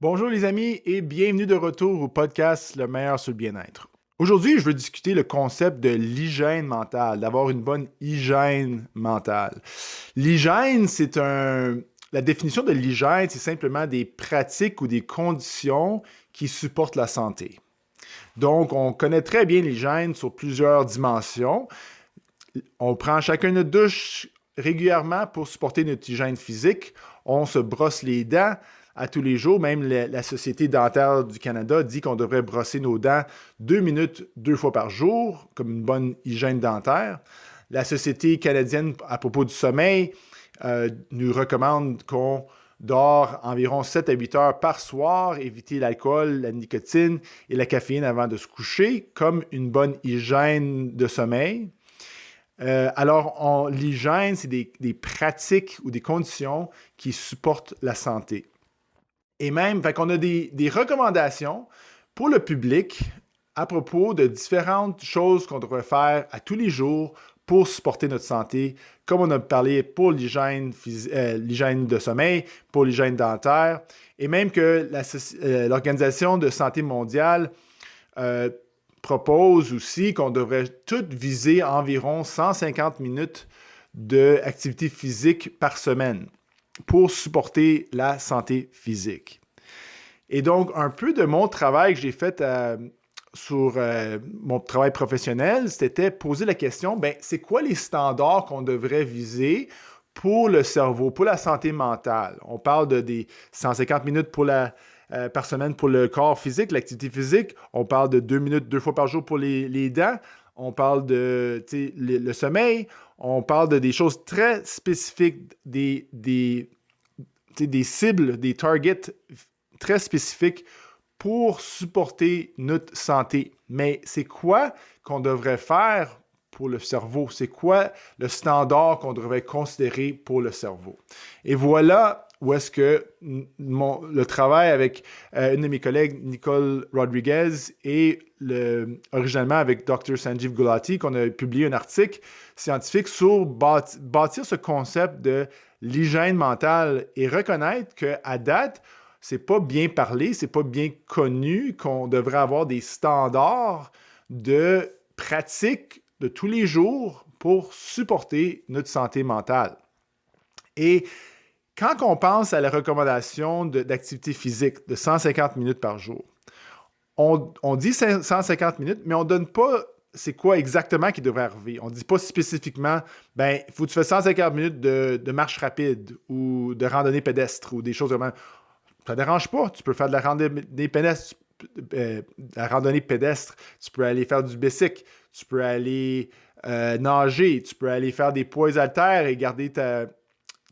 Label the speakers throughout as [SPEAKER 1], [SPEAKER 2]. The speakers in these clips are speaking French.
[SPEAKER 1] Bonjour les amis et bienvenue de retour au podcast Le meilleur sur le bien-être. Aujourd'hui, je veux discuter le concept de l'hygiène mentale, d'avoir une bonne hygiène mentale. L'hygiène, La définition de l'hygiène, c'est simplement des pratiques ou des conditions qui supportent la santé. Donc, on connaît très bien l'hygiène sur plusieurs dimensions. On prend chacun notre douche régulièrement pour supporter notre hygiène physique. On se brosse les dents à tous les jours. Même la Société dentaire du Canada dit qu'on devrait brosser nos dents 2 minutes 2 fois par jour, comme une bonne hygiène dentaire. La Société canadienne à propos du sommeil nous recommande qu'on dort environ 7 à 8 heures par soir, éviter l'alcool, la nicotine et la caféine avant de se coucher, comme une bonne hygiène de sommeil. L'hygiène, c'est des pratiques ou des conditions qui supportent la santé. Et même, fait qu'on a des recommandations pour le public à propos de différentes choses qu'on devrait faire à tous les jours pour supporter notre santé, comme on a parlé pour l'hygiène de sommeil, pour l'hygiène dentaire, et même que l'Organisation de santé mondiale propose aussi qu'on devrait tout viser environ 150 minutes d'activité physique par semaine pour supporter la santé physique. Et donc, un peu de mon travail que j'ai fait sur mon travail professionnel, c'était poser la question, ben, c'est quoi les standards qu'on devrait viser pour le cerveau, pour la santé mentale? On parle des 150 minutes par semaine pour le corps physique, l'activité physique. On parle de 2 minutes 2 fois par jour pour les dents. On parle de le sommeil. On parle des choses très spécifiques, des cibles, des targets très spécifiques pour supporter notre santé. Mais c'est quoi qu'on devrait faire pour le cerveau? C'est quoi le standard qu'on devrait considérer pour le cerveau? Et voilà où est-ce que le travail avec une de mes collègues, Nicole Rodriguez, et originalement avec Dr. Sanjeev Gulati, qu'on a publié un article scientifique sur bâtir ce concept de l'hygiène mentale et reconnaître qu'à date, c'est pas bien parlé, c'est pas bien connu qu'on devrait avoir des standards de pratique de tous les jours pour supporter notre santé mentale. Et quand on pense à la recommandation d'activité physique de 150 minutes par jour, on dit 150 minutes, mais on ne donne pas c'est quoi exactement qui devrait arriver. On ne dit pas spécifiquement, ben, il faut que tu fasses 150 minutes de marche rapide ou de randonnée pédestre ou des choses comme ça. Ça ne dérange pas. Tu peux faire de la randonnée pédestre. Tu peux aller faire du bicycle. Tu peux aller nager. Tu peux aller faire des poids haltères et garder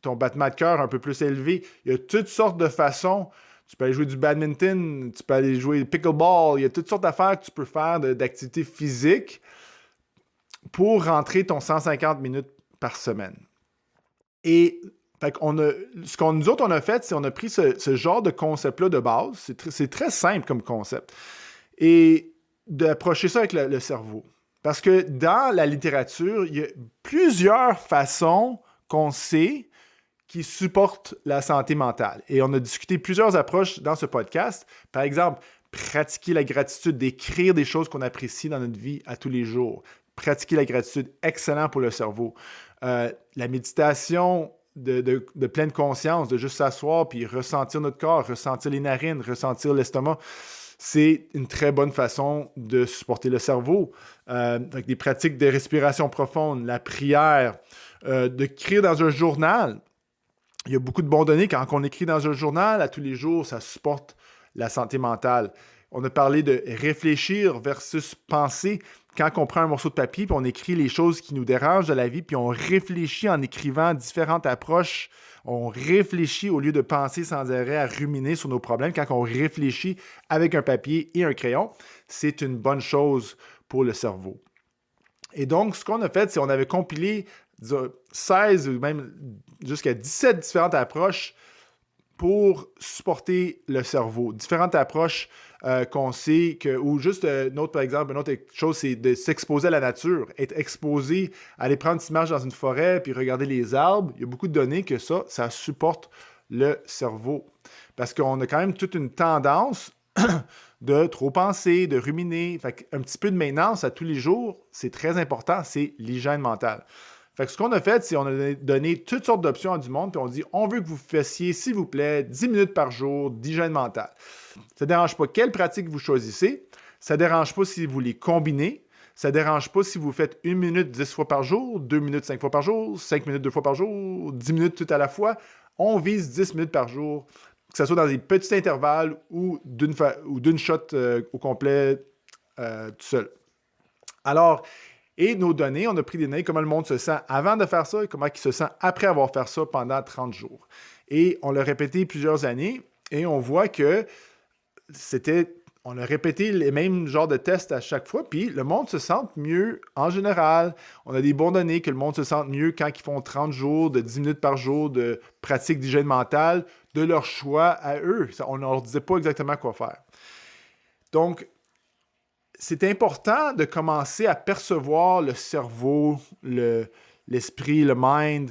[SPEAKER 1] ton battement de cœur un peu plus élevé. Il y a toutes sortes de façons. Tu peux aller jouer du badminton. Tu peux aller jouer pickleball. Il y a toutes sortes d'affaires que tu peux faire d'activités physiques pour rentrer ton 150 minutes par semaine. Et nous autres, on a fait, c'est on a pris ce genre de concept-là de base. C'est très simple comme concept. Et d'approcher ça avec le cerveau. Parce que dans la littérature, il y a plusieurs façons qu'on sait qui supportent la santé mentale. Et on a discuté plusieurs approches dans ce podcast. Par exemple, pratiquer la gratitude, d'écrire des choses qu'on apprécie dans notre vie à tous les jours. Pratiquer la gratitude, excellent pour le cerveau. La méditation de pleine conscience, de juste s'asseoir puis ressentir notre corps, ressentir les narines, ressentir l'estomac, c'est une très bonne façon de supporter le cerveau. Avec des pratiques de respiration profonde, la prière, d'écrire dans un journal. Il y a beaucoup de bons données quand on écrit dans un journal à tous les jours, ça supporte la santé mentale. On a parlé de réfléchir versus penser. Quand on prend un morceau de papier puis on écrit les choses qui nous dérangent de la vie, puis on réfléchit en écrivant différentes approches, on réfléchit au lieu de penser sans arrêt à ruminer sur nos problèmes. Quand on réfléchit avec un papier et un crayon, c'est une bonne chose pour le cerveau. Et donc, ce qu'on a fait, c'est qu'on avait compilé 16 ou même jusqu'à 17 différentes approches pour supporter le cerveau. Différentes approches qu'on sait que, ou juste par exemple, une autre chose, c'est de s'exposer à la nature, être exposé, aller prendre une petite marche dans une forêt, puis regarder les arbres. Il y a beaucoup de données que ça supporte le cerveau. parce qu'on a quand même toute une tendance de trop penser, de ruminer. Fait qu'un petit peu de maintenance à tous les jours, c'est très important, c'est l'hygiène mentale. Fait que ce qu'on a fait, c'est qu'on a donné toutes sortes d'options à du monde, puis on dit, on veut que vous fassiez, s'il vous plaît, 10 minutes par jour d'hygiène mentale. Ça ne dérange pas quelle pratique vous choisissez, ça ne dérange pas si vous les combinez, ça ne dérange pas si vous faites 1 minute 10 fois par jour, 2 minutes 5 fois par jour, 5 minutes 2 fois par jour, 10 minutes tout à la fois. On vise 10 minutes par jour, que ce soit dans des petits intervalles ou d'une shot au complet tout seul. Alors, et nos données, on a pris des données, comment le monde se sent avant de faire ça et comment il se sent après avoir fait ça pendant 30 jours. Et on l'a répété plusieurs années et on voit que on a répété les mêmes genres de tests à chaque fois, puis le monde se sent mieux en général. On a des bons données que le monde se sent mieux quand ils font 30 jours de 10 minutes par jour de pratique d'hygiène mentale de leur choix à eux. On ne leur disait pas exactement quoi faire. Donc, c'est important de commencer à percevoir le cerveau, l'esprit, le mind,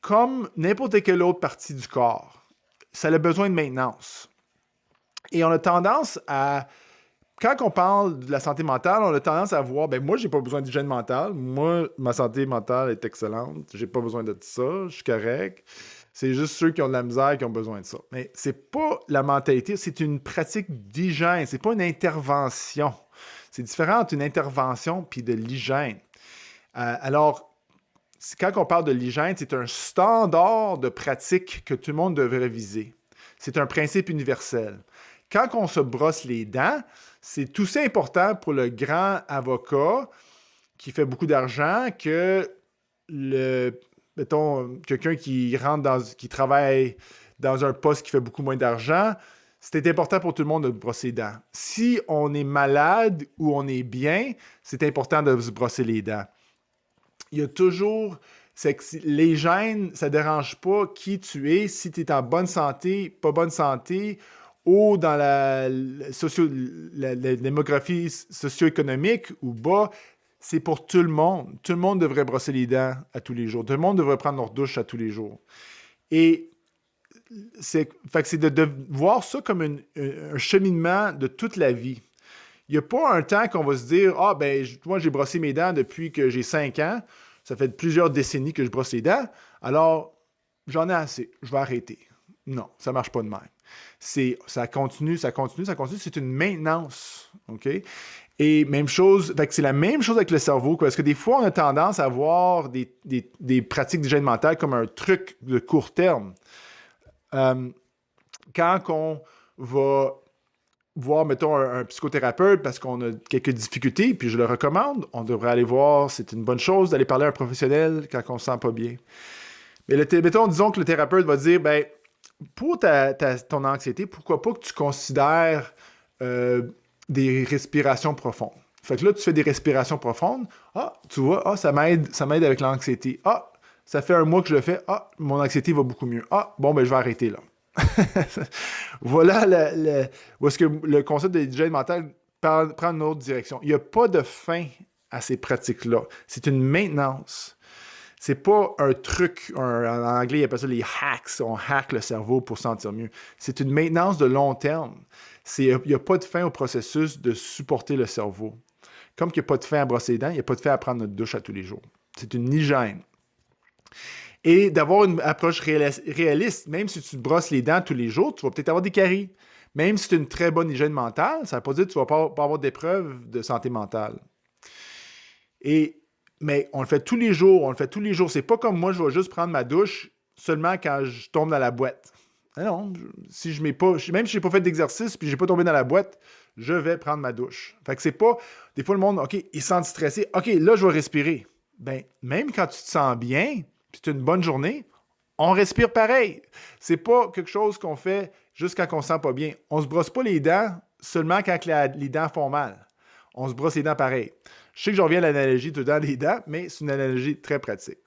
[SPEAKER 1] comme n'importe quelle autre partie du corps. Ça a besoin de maintenance. Et on a tendance à, quand on parle de la santé mentale, on a tendance à voir, ben moi, j'ai pas besoin d'hygiène mentale. Moi, ma santé mentale est excellente. J'ai pas besoin de ça. Je suis correct. C'est juste ceux qui ont de la misère qui ont besoin de ça. Mais c'est pas la mentalité, c'est une pratique d'hygiène. C'est pas une intervention. C'est différent entre une intervention puis de l'hygiène. Alors, quand on parle de l'hygiène, c'est un standard de pratique que tout le monde devrait viser. C'est un principe universel. Quand on se brosse les dents, c'est aussi important pour le grand avocat qui fait beaucoup d'argent que mettons, quelqu'un qui qui travaille dans un poste qui fait beaucoup moins d'argent. C'est important pour tout le monde de brosser les dents. Si on est malade ou on est bien, c'est important de se brosser les dents. Il y a toujours... l'hygiène, ça ne dérange pas qui tu es, si tu es en bonne santé, pas bonne santé, ou dans la démographie socio-économique ou bas, c'est pour tout le monde. Tout le monde devrait brosser les dents à tous les jours. Tout le monde devrait prendre leur douche à tous les jours. Et c'est de voir ça comme un cheminement de toute la vie. Il n'y a pas un temps qu'on va se dire « Ah, ben, moi, j'ai brossé mes dents depuis que j'ai 5 ans. Ça fait plusieurs décennies que je brosse les dents. Alors, j'en ai assez. Je vais arrêter. » Non, ça ne marche pas de même. Ça continue. C'est une maintenance. OK? Et même chose, fait que c'est la même chose avec le cerveau, parce que des fois, on a tendance à voir des pratiques d'hygiène mentale comme un truc de court terme. Quand on va voir, mettons, un psychothérapeute parce qu'on a quelques difficultés, puis je le recommande, on devrait aller voir, c'est une bonne chose d'aller parler à un professionnel quand on ne se sent pas bien. Mais mettons, disons que le thérapeute va dire, ben, pour ton anxiété, pourquoi pas que tu considères des respirations profondes. Fait que là, tu fais des respirations profondes. Ah, tu vois, ça m'aide avec l'anxiété. Ah, ça fait 1 mois que je le fais. Ah, mon anxiété va beaucoup mieux. Ah, bon, ben, je vais arrêter là. Voilà où est-ce que le concept de l'hygiène mentale prend une autre direction. Il n'y a pas de fin à ces pratiques-là. C'est une maintenance. C'est pas un truc, en anglais, ils appellent ça les hacks. On hack le cerveau pour se sentir mieux. C'est une maintenance de long terme. Il n'y a pas de fin au processus de supporter le cerveau. Comme il n'y a pas de fin à brosser les dents, il n'y a pas de fin à prendre notre douche à tous les jours. C'est une hygiène. Et d'avoir une approche réaliste, même si tu te brosses les dents tous les jours, tu vas peut-être avoir des caries. Même si tu as une très bonne hygiène mentale, ça ne veut pas dire que tu ne vas pas avoir d'épreuves de santé mentale. Mais on le fait tous les jours, C'est pas comme moi, je vais juste prendre ma douche seulement quand je tombe dans la boîte. Non, même si je n'ai pas fait d'exercice puis je n'ai pas tombé dans la boîte, je vais prendre ma douche. Fait que c'est pas... Des fois, le monde, OK, il se sent stressé. OK, là, je vais respirer. Ben, même quand tu te sens bien, puis tu as une bonne journée, on respire pareil. C'est pas quelque chose qu'on fait juste quand on se sent pas bien. On se brosse pas les dents seulement quand les dents font mal. On se brosse les dents pareil. Je sais que je reviens à l'analogie tout dans les dents, mais c'est une analogie très pratique.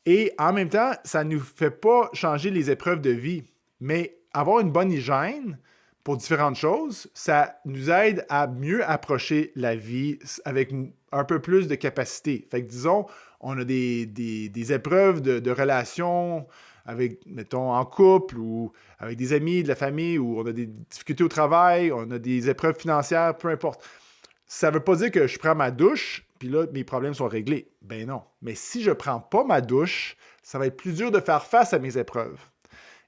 [SPEAKER 1] Et en même temps, ça ne nous fait pas changer les épreuves de vie, mais avoir une bonne hygiène pour différentes choses, ça nous aide à mieux approcher la vie avec un peu plus de capacité. Fait que disons, on a des épreuves de relations avec, mettons, en couple ou avec des amis, de la famille, ou on a des difficultés au travail, on a des épreuves financières, peu importe. Ça ne veut pas dire que je prends ma douche, puis là, mes problèmes sont réglés. Ben non. Mais si je ne prends pas ma douche, ça va être plus dur de faire face à mes épreuves.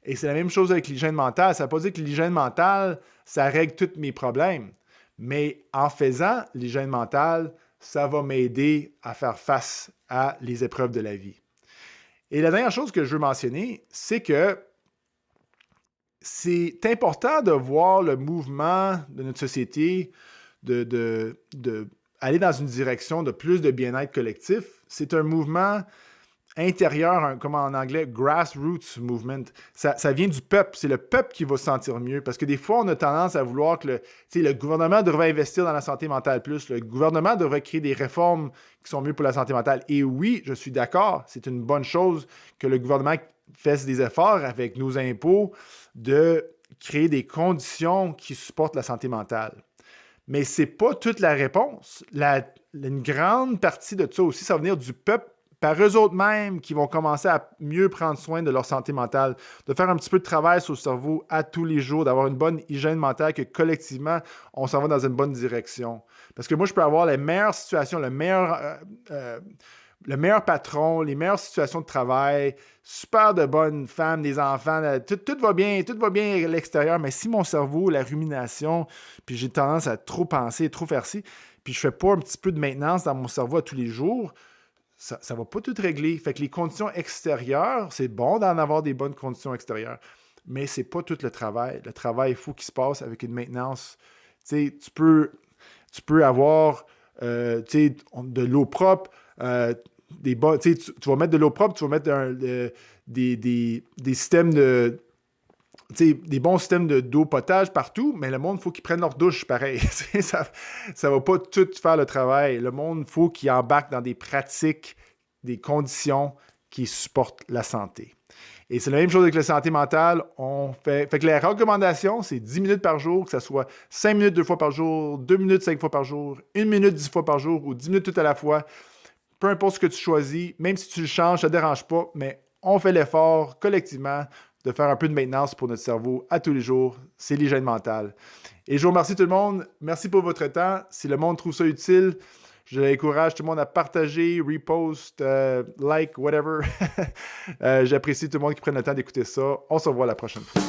[SPEAKER 1] Et c'est la même chose avec l'hygiène mentale. Ça ne veut pas dire que l'hygiène mentale, ça règle tous mes problèmes. Mais en faisant l'hygiène mentale, ça va m'aider à faire face à les épreuves de la vie. Et la dernière chose que je veux mentionner, c'est que c'est important de voir le mouvement de notre société, aller dans une direction de plus de bien-être collectif. C'est un mouvement intérieur, comme en anglais, grassroots movement. Ça vient du peuple. C'est le peuple qui va se sentir mieux. Parce que des fois, on a tendance à vouloir que le gouvernement devrait investir dans la santé mentale plus. Le gouvernement devrait créer des réformes qui sont mieux pour la santé mentale. Et oui, je suis d'accord. C'est une bonne chose que le gouvernement fasse des efforts avec nos impôts de créer des conditions qui supportent la santé mentale. Mais ce n'est pas toute la réponse. Une grande partie de ça aussi, ça va venir du peuple par eux autres mêmes qui vont commencer à mieux prendre soin de leur santé mentale, de faire un petit peu de travail sur le cerveau à tous les jours, d'avoir une bonne hygiène mentale, que collectivement, on s'en va dans une bonne direction. Parce que moi, je peux avoir les meilleures situations, le meilleur patron, les meilleures situations de travail, super de bonnes femmes, des enfants, tout va bien à l'extérieur, mais si mon cerveau, la rumination, puis j'ai tendance à trop penser, trop faire ci, puis je fais pas un petit peu de maintenance dans mon cerveau à tous les jours, ça ne va pas tout régler. Fait que les conditions extérieures, c'est bon d'en avoir des bonnes conditions extérieures, mais c'est pas tout le travail. Le travail, il faut qu'il se passe avec une maintenance. Tu sais, tu peux avoir de l'eau propre, tu vas mettre de l'eau propre, tu vas mettre des systèmes des bons systèmes d'eau potable partout, mais le monde, il faut qu'ils prennent leur douche pareil. ça ne va pas tout faire le travail. Le monde, il faut qu'il embarque dans des pratiques, des conditions qui supportent la santé. Et c'est la même chose avec la santé mentale. Fait que les recommandations, c'est 10 minutes par jour, que ce soit 5 minutes 2 fois par jour, 2 minutes 5 fois par jour, 1 minute 10 fois par jour ou 10 minutes tout à la fois. Peu importe ce que tu choisis, même si tu le changes, ça ne dérange pas, mais on fait l'effort collectivement de faire un peu de maintenance pour notre cerveau à tous les jours. C'est l'hygiène mentale. Et je vous remercie tout le monde. Merci pour votre temps. Si le monde trouve ça utile, je encourage tout le monde à partager, repost, like, whatever. J'apprécie tout le monde qui prenne le temps d'écouter ça. On se revoit la prochaine fois.